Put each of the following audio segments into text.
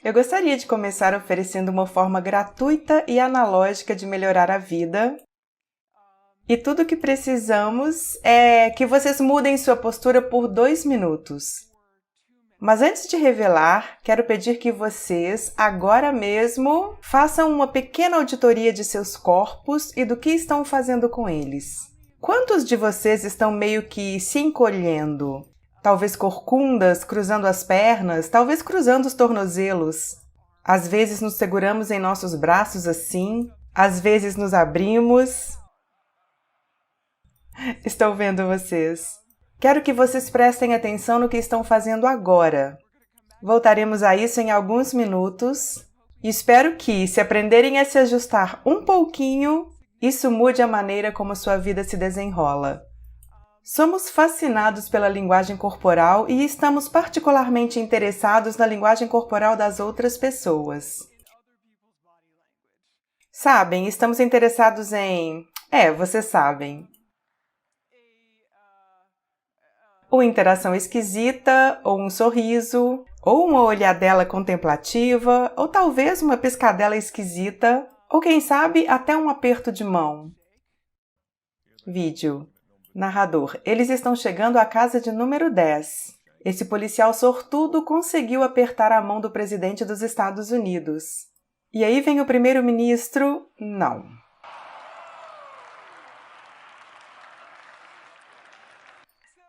Eu gostaria de começar oferecendo uma forma gratuita e analógica de melhorar a vida. E tudo o que precisamos é que vocês mudem sua postura por 2 minutos. Mas antes de revelar, quero pedir que vocês, agora mesmo, façam uma pequena auditoria de seus corpos e do que estão fazendo com eles. Quantos de vocês estão meio que se encolhendo? Talvez corcundas, cruzando as pernas, talvez cruzando os tornozelos. Às vezes nos seguramos em nossos braços assim, às vezes nos abrimos. Estou vendo vocês. Quero que vocês prestem atenção no que estão fazendo agora. Voltaremos a isso em alguns minutos e espero que, se aprenderem a se ajustar um pouquinho, isso mude a maneira como sua vida se desenrola. Somos fascinados pela linguagem corporal e estamos particularmente interessados na linguagem corporal das outras pessoas. Sabem, estamos interessados em... vocês sabem. Ou interação esquisita, ou um sorriso, ou uma olhadela contemplativa, ou talvez uma piscadela esquisita, ou quem sabe até um aperto de mão. Vídeo. Narrador. Eles estão chegando à casa de número 10. Esse policial sortudo conseguiu apertar a mão do presidente dos Estados Unidos. E aí vem o primeiro-ministro... Não.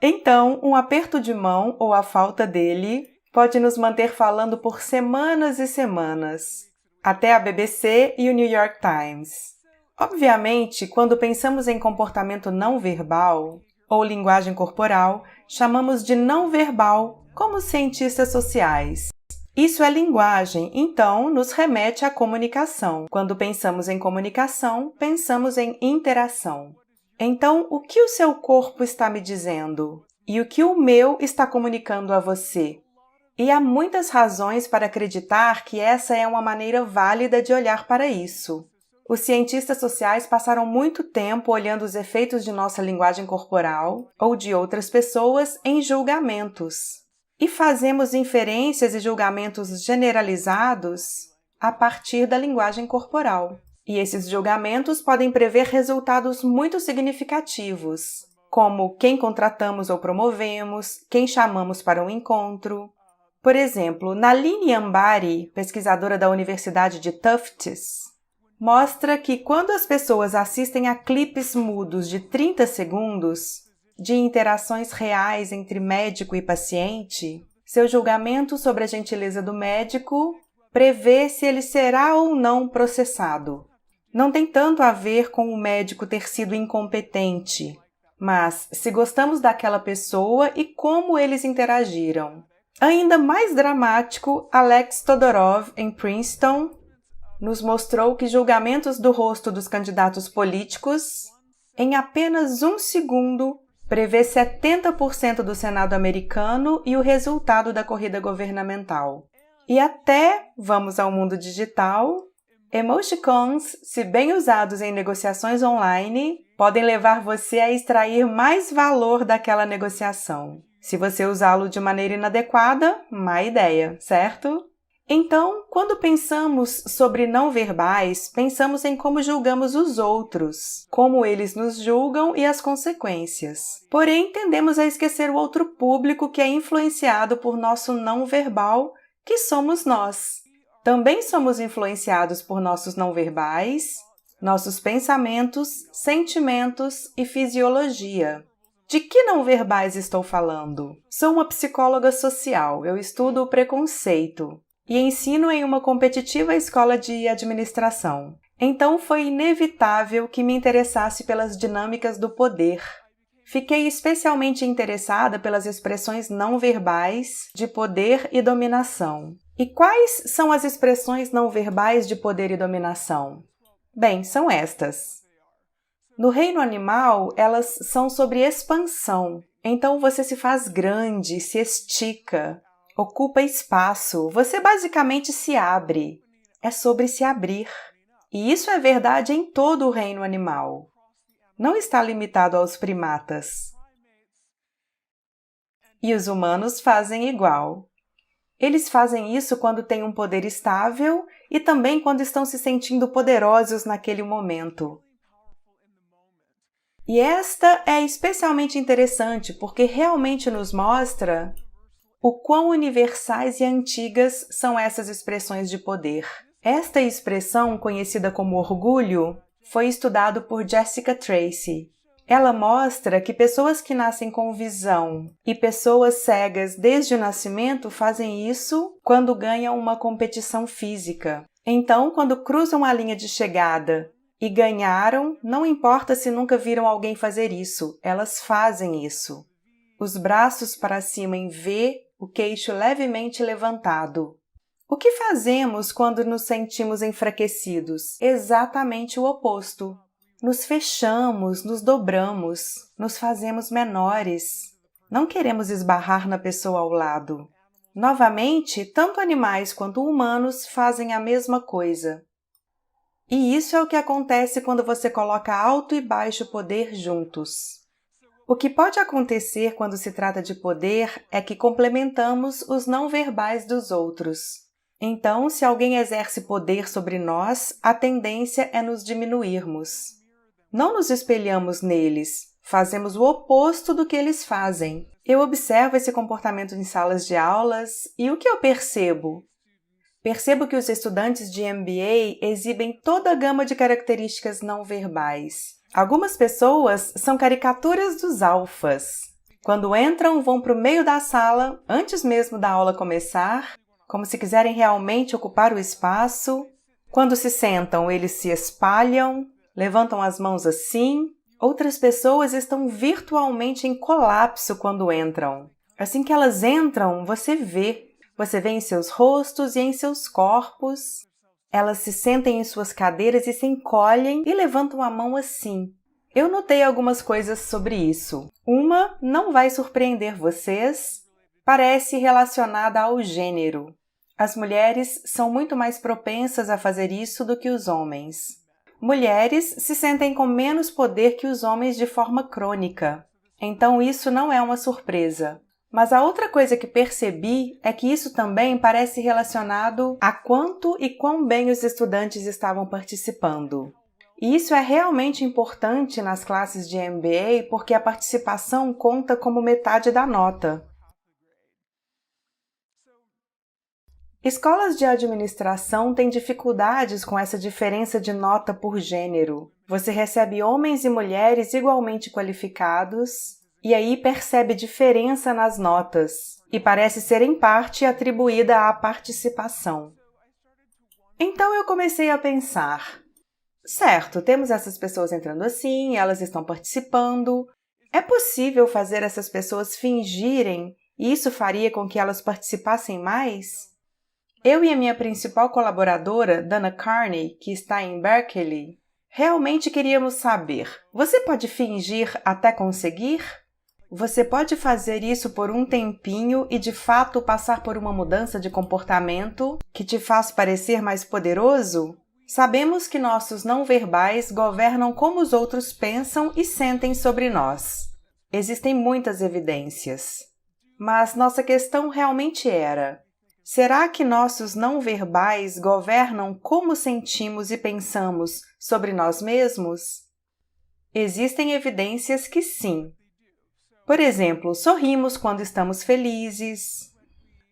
Então, um aperto de mão, ou a falta dele, pode nos manter falando por semanas e semanas, até a BBC e o New York Times. Obviamente, quando pensamos em comportamento não verbal, ou linguagem corporal, chamamos de não verbal, como cientistas sociais. Isso é linguagem, então nos remete à comunicação. Quando pensamos em comunicação, pensamos em interação. Então, o que o seu corpo está me dizendo? E o que o meu está comunicando a você? E há muitas razões para acreditar que essa é uma maneira válida de olhar para isso. Os cientistas sociais passaram muito tempo olhando os efeitos de nossa linguagem corporal ou de outras pessoas em julgamentos. E fazemos inferências e julgamentos generalizados a partir da linguagem corporal. E esses julgamentos podem prever resultados muito significativos, como quem contratamos ou promovemos, quem chamamos para um encontro. Por exemplo, Nalini Ambari, pesquisadora da Universidade de Tufts, mostra que quando as pessoas assistem a clipes mudos de 30 segundos, de interações reais entre médico e paciente, seu julgamento sobre a gentileza do médico prevê se ele será ou não processado. Não tem tanto a ver com o médico ter sido incompetente, mas se gostamos daquela pessoa e como eles interagiram. Ainda mais dramático, Alex Todorov, em Princeton, nos mostrou que julgamentos do rosto dos candidatos políticos, em apenas 1 segundo, prevê 70% do Senado americano e o resultado da corrida governamental. E até, vamos ao mundo digital, emoticons, se bem usados em negociações online, podem levar você a extrair mais valor daquela negociação. Se você usá-lo de maneira inadequada, má ideia, certo? Então, quando pensamos sobre não verbais, pensamos em como julgamos os outros, como eles nos julgam e as consequências. Porém, tendemos a esquecer o outro público que é influenciado por nosso não verbal, que somos nós. Também somos influenciados por nossos não verbais, nossos pensamentos, sentimentos e fisiologia. De que não verbais estou falando? Sou uma psicóloga social, eu estudo o preconceito e ensino em uma competitiva escola de administração. Então foi inevitável que me interessasse pelas dinâmicas do poder. Fiquei especialmente interessada pelas expressões não verbais de poder e dominação. E quais são as expressões não verbais de poder e dominação? Bem, são estas. No reino animal, elas são sobre expansão. Então você se faz grande, se estica, ocupa espaço, você basicamente se abre. É sobre se abrir. E isso é verdade em todo o reino animal. Não está limitado aos primatas. E os humanos fazem igual. Eles fazem isso quando têm um poder estável e também quando estão se sentindo poderosos naquele momento. E esta é especialmente interessante porque realmente nos mostra o quão universais e antigas são essas expressões de poder. Esta expressão, conhecida como orgulho, foi estudado por Jessica Tracy. Ela mostra que pessoas que nascem com visão e pessoas cegas desde o nascimento fazem isso quando ganham uma competição física. Então, quando cruzam a linha de chegada e ganharam, não importa se nunca viram alguém fazer isso, elas fazem isso. Os braços para cima em V, o queixo levemente levantado. O que fazemos quando nos sentimos enfraquecidos? Exatamente o oposto. Nos fechamos, nos dobramos, nos fazemos menores. Não queremos esbarrar na pessoa ao lado. Novamente, tanto animais quanto humanos fazem a mesma coisa. E isso é o que acontece quando você coloca alto e baixo poder juntos. O que pode acontecer quando se trata de poder é que complementamos os não verbais dos outros. Então, se alguém exerce poder sobre nós, a tendência é nos diminuirmos. Não nos espelhamos neles, fazemos o oposto do que eles fazem. Eu observo esse comportamento em salas de aulas e o que eu percebo? Percebo que os estudantes de MBA exibem toda a gama de características não verbais. Algumas pessoas são caricaturas dos alfas. Quando entram, vão para o meio da sala, antes mesmo da aula começar, como se quiserem realmente ocupar o espaço. Quando se sentam, eles se espalham, levantam as mãos assim. Outras pessoas estão virtualmente em colapso quando entram. Assim que elas entram, você vê em seus rostos e em seus corpos. Elas se sentem em suas cadeiras e se encolhem e levantam a mão assim. Eu notei algumas coisas sobre isso. Uma não vai surpreender vocês, parece relacionada ao gênero. As mulheres são muito mais propensas a fazer isso do que os homens. Mulheres se sentem com menos poder que os homens de forma crônica. Então isso não é uma surpresa. Mas a outra coisa que percebi é que isso também parece relacionado a quanto e quão bem os estudantes estavam participando. E isso é realmente importante nas classes de MBA porque a participação conta como metade da nota. Escolas de administração têm dificuldades com essa diferença de nota por gênero. Você recebe homens e mulheres igualmente qualificados, e aí percebe diferença nas notas, e parece ser em parte atribuída à participação. Então eu comecei a pensar, certo, temos essas pessoas entrando assim, elas estão participando, é possível fazer essas pessoas fingirem e isso faria com que elas participassem mais? Eu e a minha principal colaboradora, Dana Carney, que está em Berkeley, realmente queríamos saber, você pode fingir até conseguir? Você pode fazer isso por um tempinho e de fato passar por uma mudança de comportamento que te faz parecer mais poderoso? Sabemos que nossos não verbais governam como os outros pensam e sentem sobre nós. Existem muitas evidências. Mas nossa questão realmente era: será que nossos não verbais governam como sentimos e pensamos sobre nós mesmos? Existem evidências que sim. Por exemplo, sorrimos quando estamos felizes,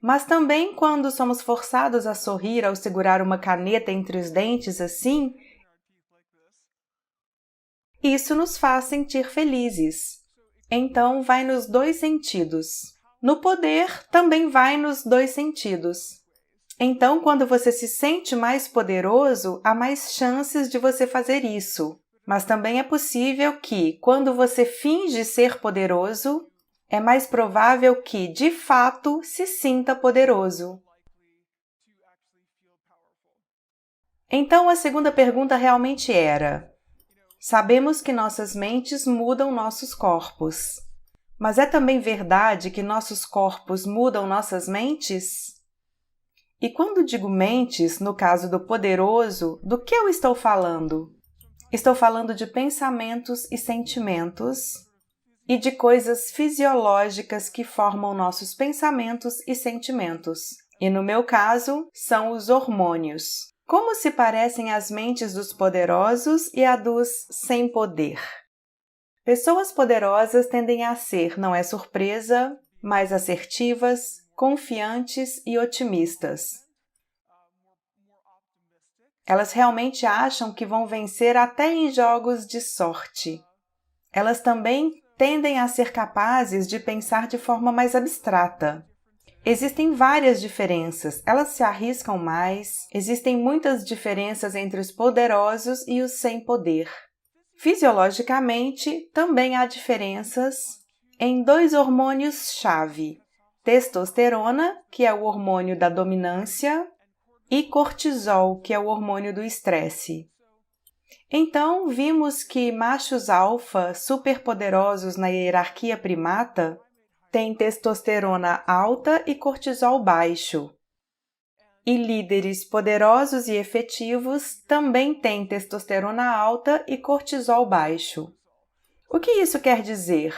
mas também quando somos forçados a sorrir ao segurar uma caneta entre os dentes assim, isso nos faz sentir felizes. Então, vai nos dois sentidos. No poder, também vai nos dois sentidos. Então, quando você se sente mais poderoso, há mais chances de você fazer isso. Mas também é possível que, quando você finge ser poderoso, é mais provável que, de fato, se sinta poderoso. Então, a segunda pergunta realmente era: sabemos que nossas mentes mudam nossos corpos. Mas é também verdade que nossos corpos mudam nossas mentes? E quando digo mentes, no caso do poderoso, do que eu estou falando? Estou falando de pensamentos e sentimentos e de coisas fisiológicas que formam nossos pensamentos e sentimentos. E no meu caso, são os hormônios. Como se parecem as mentes dos poderosos e a dos sem poder? Pessoas poderosas tendem a ser, não é surpresa, mais assertivas, confiantes e otimistas. Elas realmente acham que vão vencer até em jogos de sorte. Elas também tendem a ser capazes de pensar de forma mais abstrata. Existem várias diferenças, elas se arriscam mais, existem muitas diferenças entre os poderosos e os sem poder. Fisiologicamente, também há diferenças em dois hormônios-chave, testosterona, que é o hormônio da dominância, e cortisol, que é o hormônio do estresse. Então, vimos que machos alfa superpoderosos na hierarquia primata têm testosterona alta e cortisol baixo. E líderes poderosos e efetivos também têm testosterona alta e cortisol baixo. O que isso quer dizer?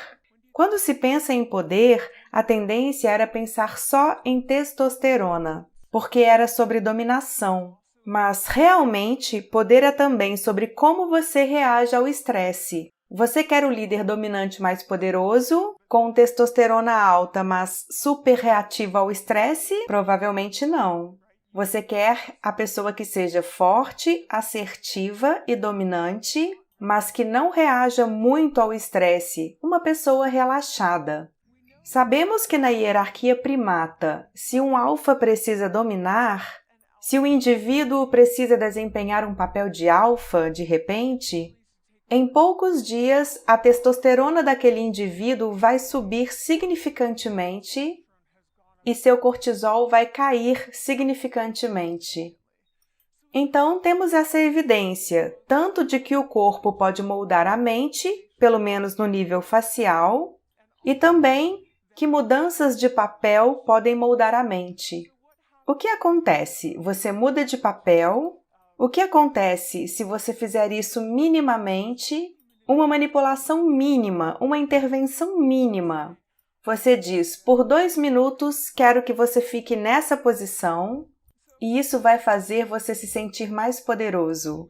Quando se pensa em poder, a tendência era pensar só em testosterona, porque era sobre dominação. Mas, realmente, poder é também sobre como você reage ao estresse. Você quer o líder dominante mais poderoso, com testosterona alta, mas super reativo ao estresse? Provavelmente não. Você quer a pessoa que seja forte, assertiva e dominante, mas que não reaja muito ao estresse, uma pessoa relaxada. Sabemos que na hierarquia primata, se um alfa precisa dominar, se o indivíduo precisa desempenhar um papel de alfa de repente, em poucos dias a testosterona daquele indivíduo vai subir significantemente e seu cortisol vai cair significantemente. Então, temos essa evidência, tanto de que o corpo pode moldar a mente, pelo menos no nível facial, e também que mudanças de papel podem moldar a mente. O que acontece? Você muda de papel. O que acontece se você fizer isso minimamente? Uma manipulação mínima, uma intervenção mínima. Você diz, por 2 minutos, quero que você fique nessa posição, e isso vai fazer você se sentir mais poderoso.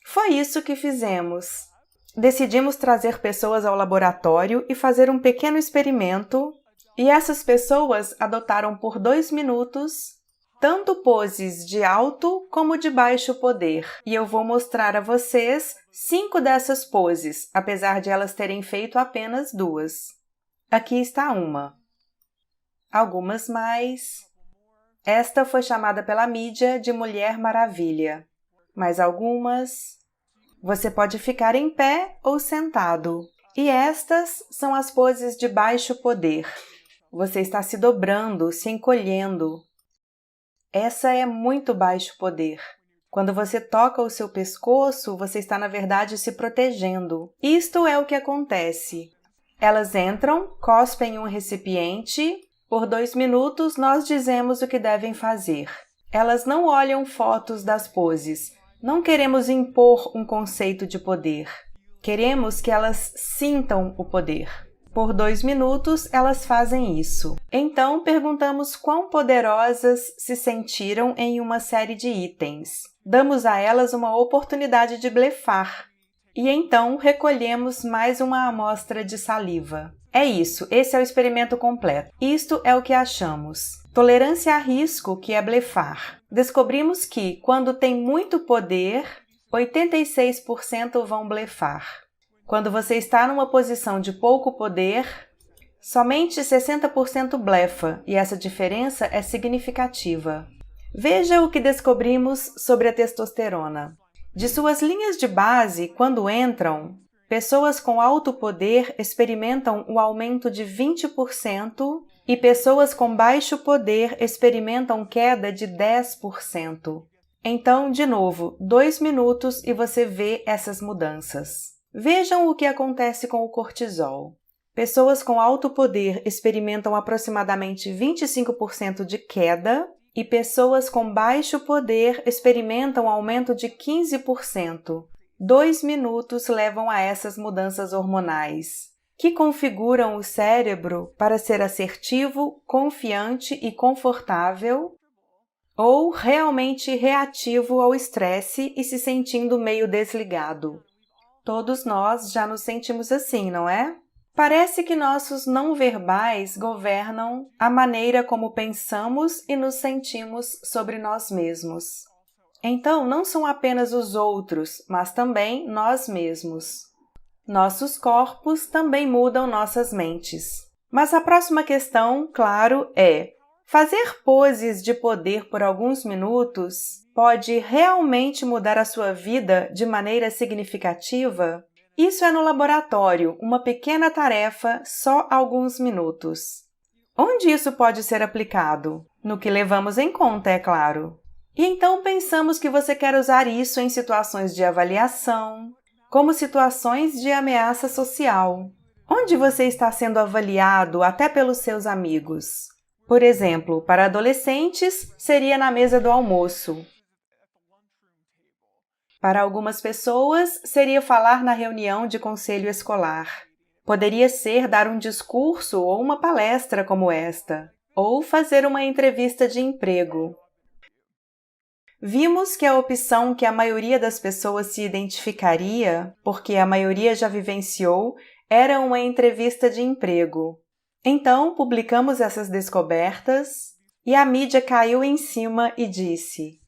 Foi isso que fizemos. Decidimos trazer pessoas ao laboratório e fazer um pequeno experimento, e essas pessoas adotaram por 2 minutos tanto poses de alto como de baixo poder. E eu vou mostrar a vocês 5 dessas poses, apesar de elas terem feito apenas 2. Aqui está uma. Algumas mais. Esta foi chamada pela mídia de Mulher Maravilha. Mais algumas. Você pode ficar em pé ou sentado. E estas são as poses de baixo poder. Você está se dobrando, se encolhendo. Essa é muito baixo poder. Quando você toca o seu pescoço, você está, na verdade, se protegendo. Isto é o que acontece. Elas entram, cospem em um recipiente. Por 2 minutos, nós dizemos o que devem fazer. Elas não olham fotos das poses. Não queremos impor um conceito de poder. Queremos que elas sintam o poder. Por 2 minutos, elas fazem isso. Então, perguntamos quão poderosas se sentiram em uma série de itens. Damos a elas uma oportunidade de blefar. E então, recolhemos mais uma amostra de saliva. É isso, esse é o experimento completo. Isto é o que achamos. Tolerância a risco, que é blefar. Descobrimos que, quando tem muito poder, 86% vão blefar. Quando você está numa posição de pouco poder, somente 60% blefa, e essa diferença é significativa. Veja o que descobrimos sobre a testosterona. De suas linhas de base, quando entram, pessoas com alto poder experimentam o aumento de 20% e pessoas com baixo poder experimentam queda de 10%. Então, de novo, 2 minutos e você vê essas mudanças. Vejam o que acontece com o cortisol. Pessoas com alto poder experimentam aproximadamente 25% de queda e pessoas com baixo poder experimentam aumento de 15%. 2 minutos levam a essas mudanças hormonais. que configuram o cérebro para ser assertivo, confiante e confortável, ou realmente reativo ao estresse e se sentindo meio desligado. Todos nós já nos sentimos assim, não é? Parece que nossos não verbais governam a maneira como pensamos e nos sentimos sobre nós mesmos. Então, não são apenas os outros, mas também nós mesmos. Nossos corpos também mudam nossas mentes. Mas a próxima questão, claro, é: fazer poses de poder por alguns minutos pode realmente mudar a sua vida de maneira significativa? Isso é no laboratório, uma pequena tarefa, só alguns minutos. Onde isso pode ser aplicado? No que levamos em conta, é claro. E então pensamos que você quer usar isso em situações de avaliação, como situações de ameaça social, onde você está sendo avaliado até pelos seus amigos. Por exemplo, para adolescentes, seria na mesa do almoço. Para algumas pessoas, seria falar na reunião de conselho escolar. Poderia ser dar um discurso ou uma palestra como esta, ou fazer uma entrevista de emprego. Vimos que a opção que a maioria das pessoas se identificaria, porque a maioria já vivenciou, era uma entrevista de emprego. Então, publicamos essas descobertas e a mídia caiu em cima e disse: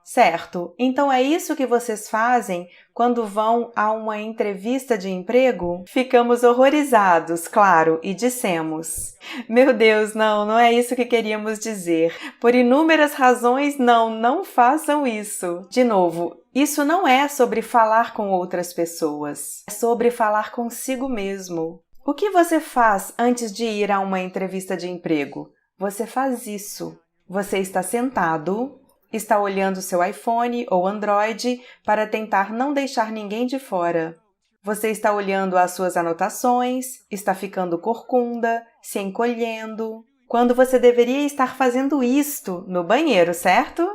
certo, então é isso que vocês fazem quando vão a uma entrevista de emprego? Ficamos horrorizados, claro, e dissemos: meu Deus, não é isso que queríamos dizer. Por inúmeras razões, não façam isso. De novo, isso não é sobre falar com outras pessoas, é sobre falar consigo mesmo. O que você faz antes de ir a uma entrevista de emprego? Você faz isso. Você está sentado, está olhando seu iPhone ou Android para tentar não deixar ninguém de fora. Você está olhando as suas anotações, está ficando corcunda, se encolhendo, quando você deveria estar fazendo isto no banheiro, certo?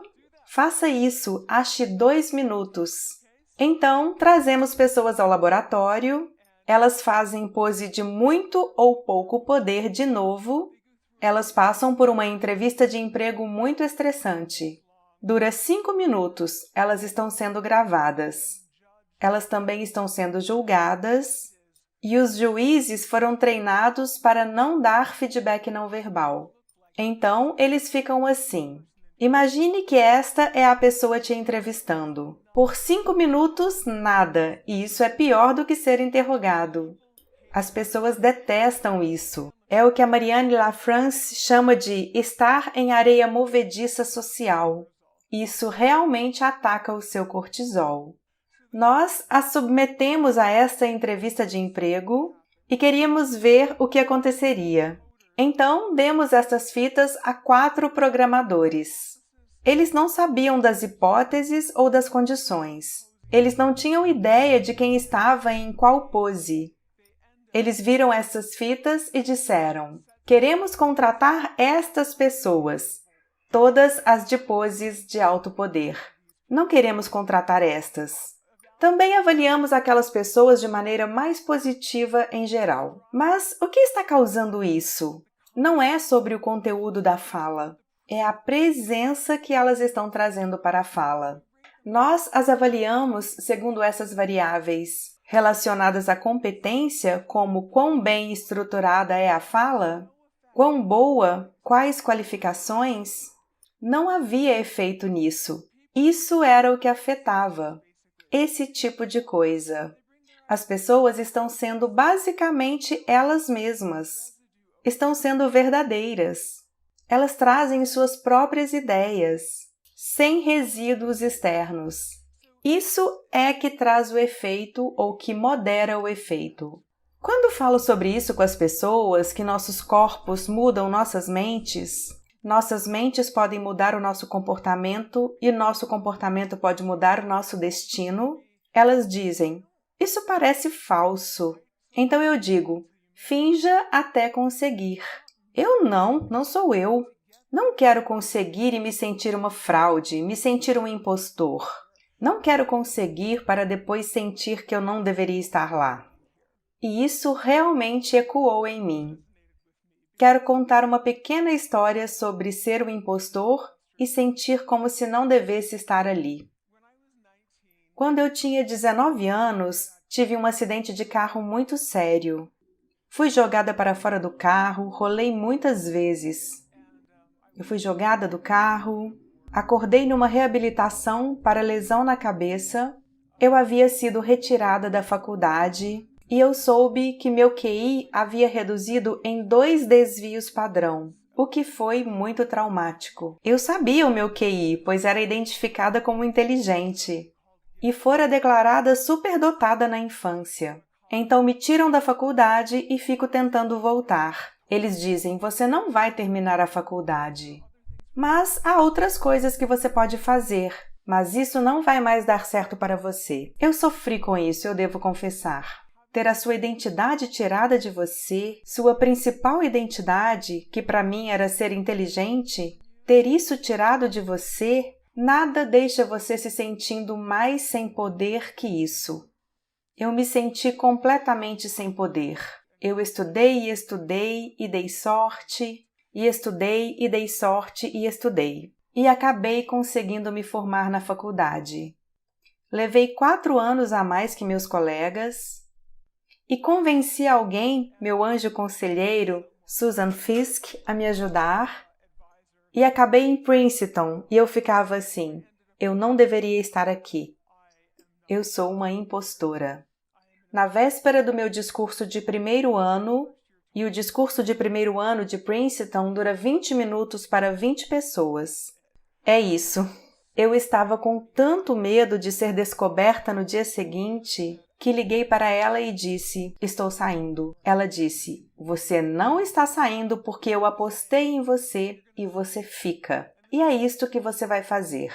Faça isso, ache 2 minutos. Então, trazemos pessoas ao laboratório, elas fazem pose de muito ou pouco poder de novo, elas passam por uma entrevista de emprego muito estressante. Dura 5 minutos, elas estão sendo gravadas. Elas também estão sendo julgadas e os juízes foram treinados para não dar feedback não verbal. Então, eles ficam assim. Imagine que esta é a pessoa te entrevistando. Por 5 minutos, nada, e isso é pior do que ser interrogado. As pessoas detestam isso. É o que a Marianne Lafrance chama de estar em areia movediça social. Isso realmente ataca o seu cortisol. Nós a submetemos a esta entrevista de emprego e queríamos ver o que aconteceria. Então, demos estas fitas a 4 programadores. Eles não sabiam das hipóteses ou das condições. Eles não tinham ideia de quem estava em qual pose. Eles viram essas fitas e disseram: queremos contratar estas pessoas, todas as de poses de alto poder. Não queremos contratar estas. Também avaliamos aquelas pessoas de maneira mais positiva em geral. Mas o que está causando isso? Não é sobre o conteúdo da fala, é a presença que elas estão trazendo para a fala. Nós as avaliamos segundo essas variáveis relacionadas à competência, como quão bem estruturada é a fala, quão boa, quais qualificações. Não havia efeito nisso. Isso era o que afetava. Esse tipo de coisa. As pessoas estão sendo basicamente elas mesmas. Estão sendo verdadeiras. Elas trazem suas próprias ideias, sem resíduos externos. Isso é que traz o efeito ou que modera o efeito. Quando falo sobre isso com as pessoas, que nossos corpos mudam nossas mentes podem mudar o nosso comportamento e nosso comportamento pode mudar o nosso destino, elas dizem: isso parece falso. Então eu digo: finja até conseguir. Eu não sou eu. Não quero conseguir e me sentir uma fraude, me sentir um impostor. Não quero conseguir para depois sentir que eu não deveria estar lá. E isso realmente ecoou em mim. Quero contar uma pequena história sobre ser um impostor e sentir como se não devesse estar ali. Quando eu tinha 19 anos, tive um acidente de carro muito sério. Fui jogada para fora do carro, rolei muitas vezes. Eu fui jogada do carro, acordei numa reabilitação para lesão na cabeça, eu havia sido retirada da faculdade e eu soube que meu QI havia reduzido em 2 desvios padrão, o que foi muito traumático. Eu sabia o meu QI, pois era identificada como inteligente, e fora declarada superdotada na infância. Então me tiram da faculdade e fico tentando voltar. Eles dizem, você não vai terminar a faculdade. Mas há outras coisas que você pode fazer, mas isso não vai mais dar certo para você. Eu sofri com isso, eu devo confessar. Ter a sua identidade tirada de você, sua principal identidade, que para mim era ser inteligente, ter isso tirado de você, nada deixa você se sentindo mais sem poder que isso. Eu me senti completamente sem poder. Eu estudei e estudei e dei sorte, e estudei e dei sorte e estudei. E acabei conseguindo me formar na faculdade. Levei 4 anos a mais que meus colegas e convenci alguém, meu anjo conselheiro, Susan Fisk, a me ajudar. E acabei em Princeton e eu ficava assim, eu não deveria estar aqui. Eu sou uma impostora. Na véspera do meu discurso de primeiro ano, e o discurso de primeiro ano de Princeton dura 20 minutos para 20 pessoas. É isso. Eu estava com tanto medo de ser descoberta no dia seguinte que liguei para ela e disse, estou saindo. Ela disse, você não está saindo porque eu apostei em você e você fica. E é isto que você vai fazer.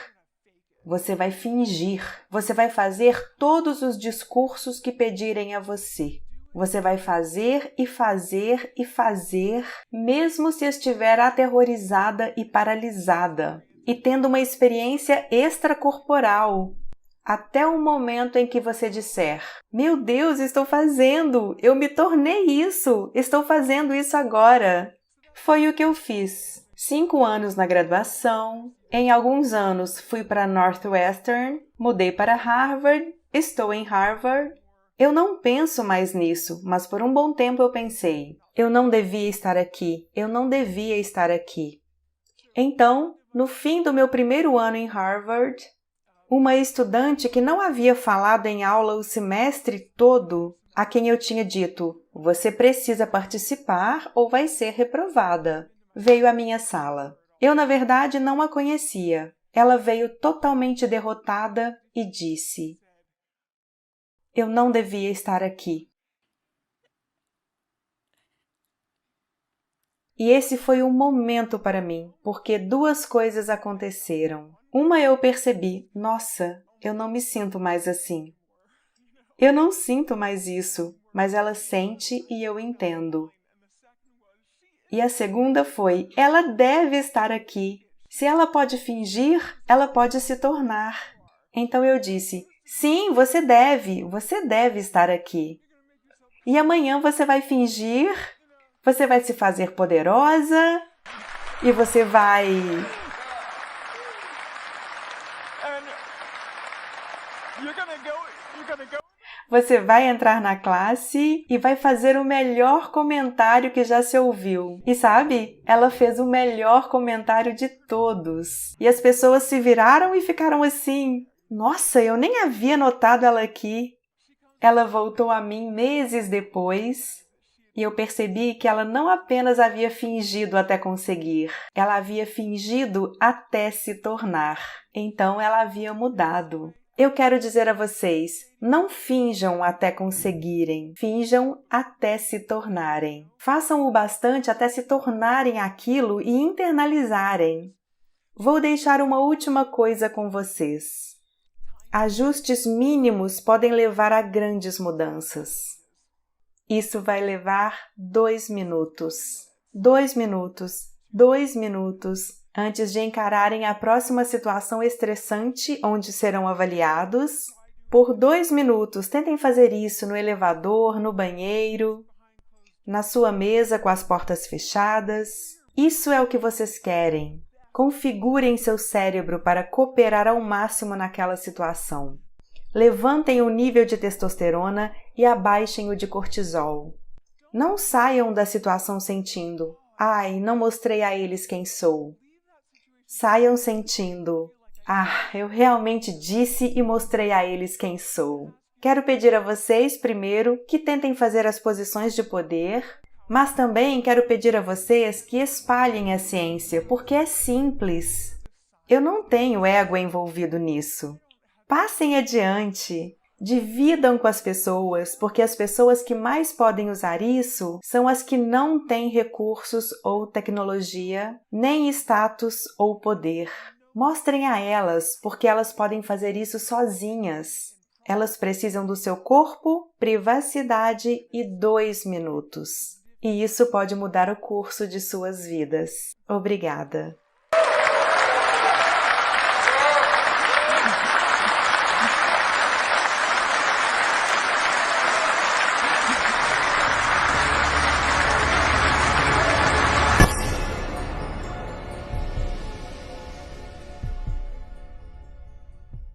Você vai fingir, você vai fazer todos os discursos que pedirem a você. Você vai fazer e fazer e fazer, mesmo se estiver aterrorizada e paralisada, e tendo uma experiência extracorporal, até o momento em que você disser, meu Deus, estou fazendo, eu me tornei isso, estou fazendo isso agora. Foi o que eu fiz. 5 anos na graduação, em alguns anos fui para Northwestern, mudei para Harvard, estou em Harvard. Eu não penso mais nisso, mas por um bom tempo eu pensei, eu não devia estar aqui, eu não devia estar aqui. Então, no fim do meu primeiro ano em Harvard, uma estudante que não havia falado em aula o semestre todo, a quem eu tinha dito, você precisa participar ou vai ser reprovada, veio à minha sala. Eu, na verdade, não a conhecia. Ela veio totalmente derrotada e disse, eu não devia estar aqui. E esse foi um momento para mim, porque 2 coisas aconteceram. Uma eu percebi, nossa, eu não me sinto mais assim. Eu não sinto mais isso, mas ela sente e eu entendo. E a segunda foi, ela deve estar aqui. Se ela pode fingir, ela pode se tornar. Então eu disse, sim, você deve estar aqui. E amanhã você vai fingir, você vai se fazer poderosa e você vai... Você vai entrar na classe e vai fazer o melhor comentário que já se ouviu. E sabe, ela fez o melhor comentário de todos. E as pessoas se viraram e ficaram assim, nossa, eu nem havia notado ela aqui. Ela voltou a mim meses depois e eu percebi que ela não apenas havia fingido até conseguir, ela havia fingido até se tornar. Então ela havia mudado. Eu quero dizer a vocês, não finjam até conseguirem, finjam até se tornarem. Façam o bastante até se tornarem aquilo e internalizarem. Vou deixar uma última coisa com vocês. Ajustes mínimos podem levar a grandes mudanças. Isso vai levar 2 minutos. 2 minutos. 2 minutos. Antes de encararem a próxima situação estressante onde serão avaliados, Por 2 minutos, tentem fazer isso no elevador, no banheiro, na sua mesa com as portas fechadas. Isso é o que vocês querem. Configurem seu cérebro para cooperar ao máximo naquela situação. Levantem o nível de testosterona e abaixem o de cortisol. Não saiam da situação sentindo: ai, não mostrei a eles quem sou. Saiam sentindo: ah, eu realmente disse e mostrei a eles quem sou. Quero pedir a vocês, primeiro, que tentem fazer as posições de poder, mas também quero pedir a vocês que espalhem a ciência, porque é simples. Eu não tenho ego envolvido nisso. Passem adiante. Dividam com as pessoas, porque as pessoas que mais podem usar isso são as que não têm recursos ou tecnologia, nem status ou poder. Mostrem a elas, porque elas podem fazer isso sozinhas. Elas precisam do seu corpo, privacidade e 2 minutos. E isso pode mudar o curso de suas vidas. Obrigada!